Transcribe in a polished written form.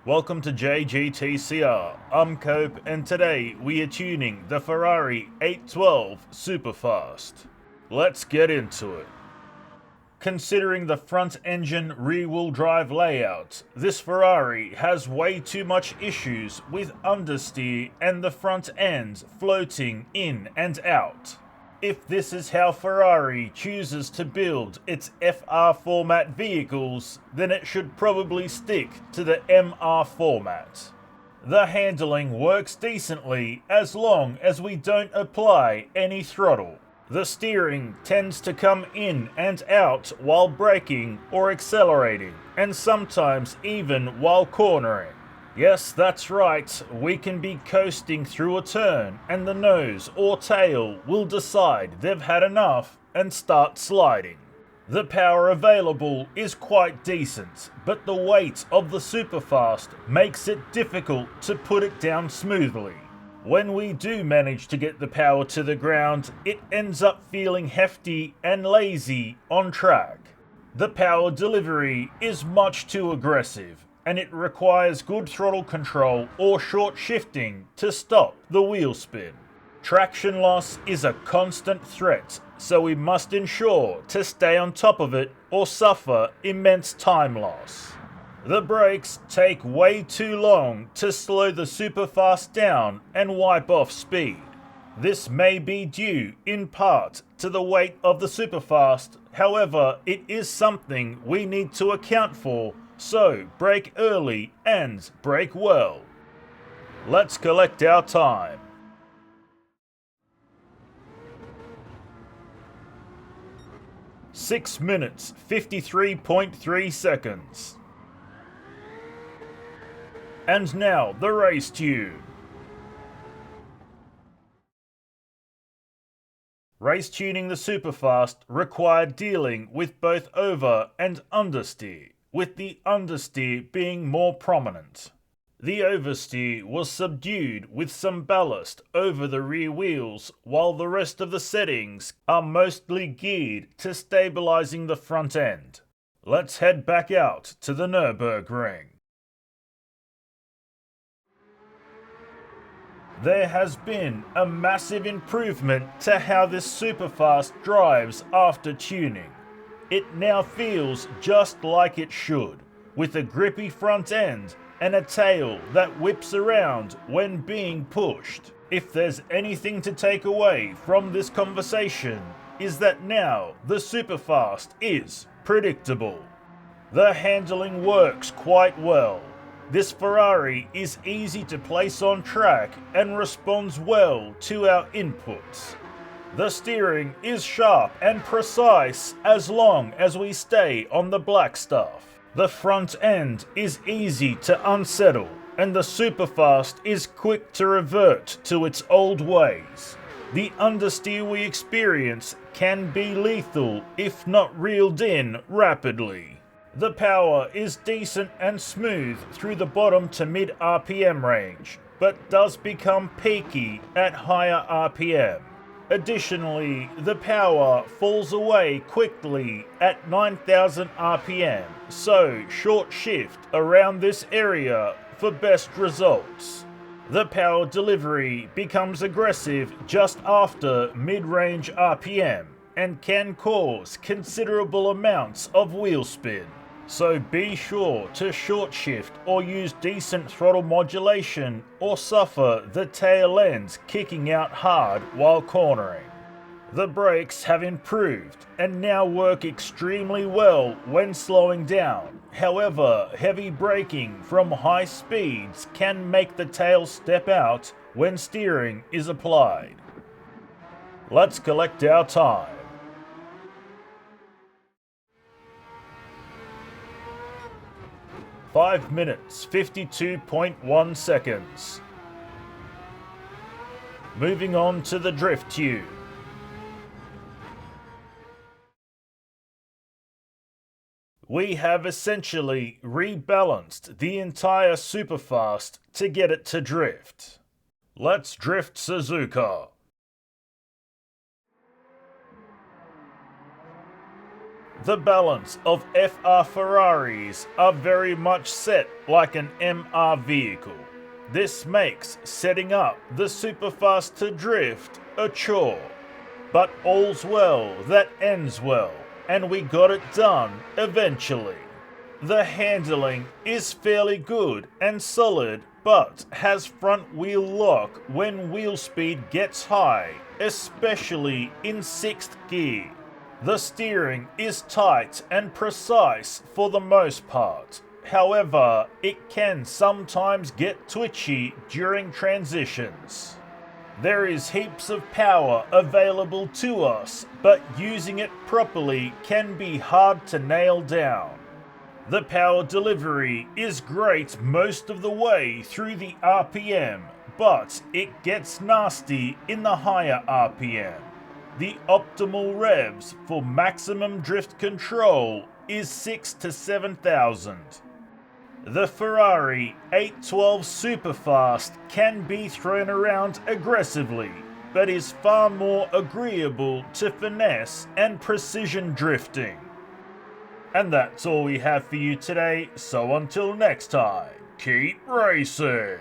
Welcome to JGTCR, I'm Cope, and today we are tuning the Ferrari 812 Superfast. Let's get into it. Considering the front engine rear-wheel drive layout, this Ferrari has way too much issues with understeer and the front end floating in and out. If this is how Ferrari chooses to build its FR format vehicles, then it should probably stick to the MR format. The handling works decently as long as we don't apply any throttle. The steering tends to come in and out while braking or accelerating, and sometimes even while cornering. Yes, that's right, we can be coasting through a turn and the nose or tail will decide they've had enough and start sliding. The power available is quite decent, but the weight of the Superfast makes it difficult to put it down smoothly. When we do manage to get the power to the ground, it ends up feeling hefty and lazy on track. The power delivery is much too aggressive, and it requires good throttle control or short shifting to stop the wheel spin. Traction loss is a constant threat, so we must ensure to stay on top of it or suffer immense time loss. The brakes take way too long to slow the Superfast down and wipe off speed. This may be due in part to the weight of the Superfast, however, it is something we need to account for, so brake early and brake well. Let's collect our time. Six minutes, 53.3 seconds. And now the race tune. Race tuning the Superfast required dealing with both over and understeer, with the understeer being more prominent. The oversteer was subdued with some ballast over the rear wheels, while the rest of the settings are mostly geared to stabilizing the front end. Let's head back out to the Nürburgring. There has been a massive improvement to how this Superfast drives after tuning. It now feels just like it should, with a grippy front end and a tail that whips around when being pushed. If there's anything to take away from this conversation, is that now the Superfast is predictable. The handling works quite well. This Ferrari is easy to place on track and responds well to our inputs. The steering is sharp and precise as long as we stay on the black stuff. The front end is easy to unsettle, and the Superfast is quick to revert to its old ways. The understeer we experience can be lethal if not reeled in rapidly. The power is decent and smooth through the bottom to mid RPM range, but does become peaky at higher RPM. Additionally, the power falls away quickly at 9,000 RPM, so short shift around this area for best results. The power delivery becomes aggressive just after mid-range RPM and can cause considerable amounts of wheel spin. So be sure to short shift or use decent throttle modulation or suffer the tail ends kicking out hard while cornering. The brakes have improved and now work extremely well when slowing down. However, heavy braking from high speeds can make the tail step out when steering is applied. Let's collect our time. 5 minutes, 52.1 seconds. Moving on to the drift tune. We have essentially rebalanced the entire Superfast to get it to drift. Let's drift Suzuka. The balance of FR Ferraris are very much set like an MR vehicle. This makes setting up the Superfast to drift a chore. But all's well that ends well, and we got it done eventually. The handling is fairly good and solid, but has front wheel lock when wheel speed gets high, especially in 6th gear. The steering is tight and precise for the most part. However, it can sometimes get twitchy during transitions. There is heaps of power available to us, but using it properly can be hard to nail down. The power delivery is great most of the way through the RPM, but it gets nasty in the higher RPM. The optimal revs for maximum drift control is 6,000 to 7,000. The Ferrari 812 Superfast can be thrown around aggressively, but is far more agreeable to finesse and precision drifting. And that's all we have for you today, so until next time, keep racing!